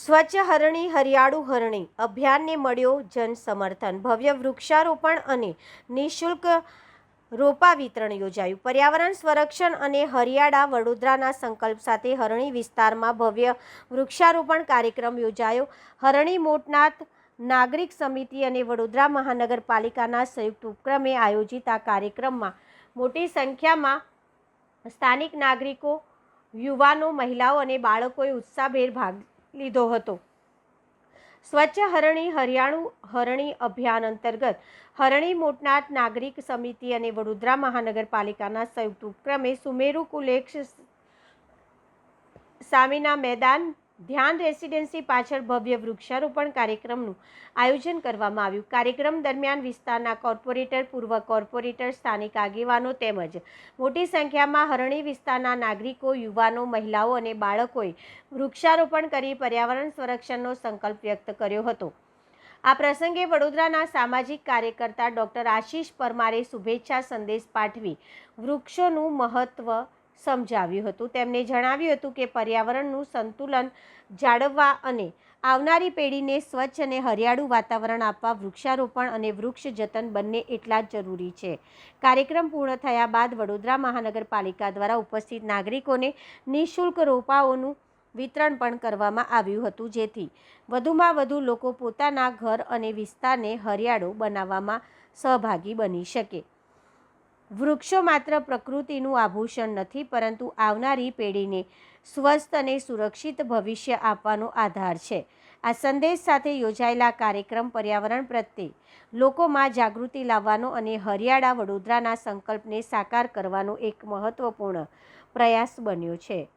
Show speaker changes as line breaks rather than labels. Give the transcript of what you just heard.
સ્વચ્છ હરણી હરિયાળું હરણી અભિયાનને મળ્યો જન સમર્થન. ભવ્ય વૃક્ષારોપણ અને નિઃશુલ્ક રોપા વિતરણ યોજાયું. પર્યાવરણ સંરક્ષણ અને હરિયાળા વડોદરાના સંકલ્પ સાથે હરણી વિસ્તારમાં ભવ્ય વૃક્ષારોપણ કાર્યક્રમ યોજાયો. હરણી મોટનાથ નાગરિક સમિતિ અને વડોદરા મહાનગરપાલિકાના સંયુક્ત ઉપક્રમે આયોજિત આ કાર્યક્રમમાં મોટી સંખ્યામાં સ્થાનિક નાગરિકો, યુવાનો, મહિલાઓ અને બાળકોએ ઉત્સાહભેર ભાગ લીધો હતો. સ્વચ્છ હરણી હરિયાળું હરણી અભિયાન અંતર્ગત હરણી મોટનાથ નાગરિક સમિતિ અને વડોદરા મહાનગરપાલિકાના સંયુક્ત ઉપક્રમે સુમેરુ કુલેક્ષ સામેના મેદાન ધ્યાન રેસિડેન્સી પાછળ ભવ્ય વૃક્ષારોપણ કાર્યક્રમનું આયોજન કરવામાં આવ્યું. કાર્યક્રમ દરમિયાન વિસ્તારના કોર્પોરેટર, પૂર્વ કોર્પોરેટર, સ્થાનિક આગેવાનો તેમજ મોટી સંખ્યામાં હરણી વિસ્તારના નાગરિકો, યુવાનો, મહિલાઓ અને બાળકોએ વૃક્ષારોપણ કરી પર્યાવરણ સંરક્ષણનો સંકલ્પ વ્યક્ત કર્યો હતો. આ પ્રસંગે વડોદરાના સામાજિક કાર્યકર્તા ડૉક્ટર આશીષ પરમારે શુભેચ્છા સંદેશ પાઠવી વૃક્ષોનું મહત્વ સમજાવ્યું હતું. તેમણે જણાવ્યું હતું કે પર્યાવરણનું સંતુલન જાળવવા અને આવનારી પેઢીને સ્વચ્છ અને હરિયાળું વાતાવરણ આપવા વૃક્ષારોપણ અને વૃક્ષ જતન બંને એટલા જ જરૂરી છે. કાર્યક્રમ પૂર્ણ થયા બાદ વડોદરા મહાનગરપાલિકા દ્વારા ઉપસ્થિત નાગરિકોને નિઃશુલ્ક રોપાઓનું વિતરણ પણ કરવામાં આવ્યું હતું, જેથી વધુમાં વધુ લોકો પોતાના ઘર અને વિસ્તારને હરિયાળો બનાવવામાં સહભાગી બની શકે. વૃક્ષો માત્ર પ્રકૃતિનું આભૂષણ નથી, પરંતુ આવનારી પેઢીને સ્વસ્થ અને સુરક્ષિત ભવિષ્ય આપવાનો આધાર છે. આ સંદેશ સાથે યોજાયેલા કાર્યક્રમ પર્યાવરણ પ્રત્યે લોકોમાં જાગૃતિ લાવવાનો અને હરિયાળા વડોદરાના સંકલ્પને સાકાર કરવાનો એક મહત્વપૂર્ણ પ્રયાસ બન્યો છે.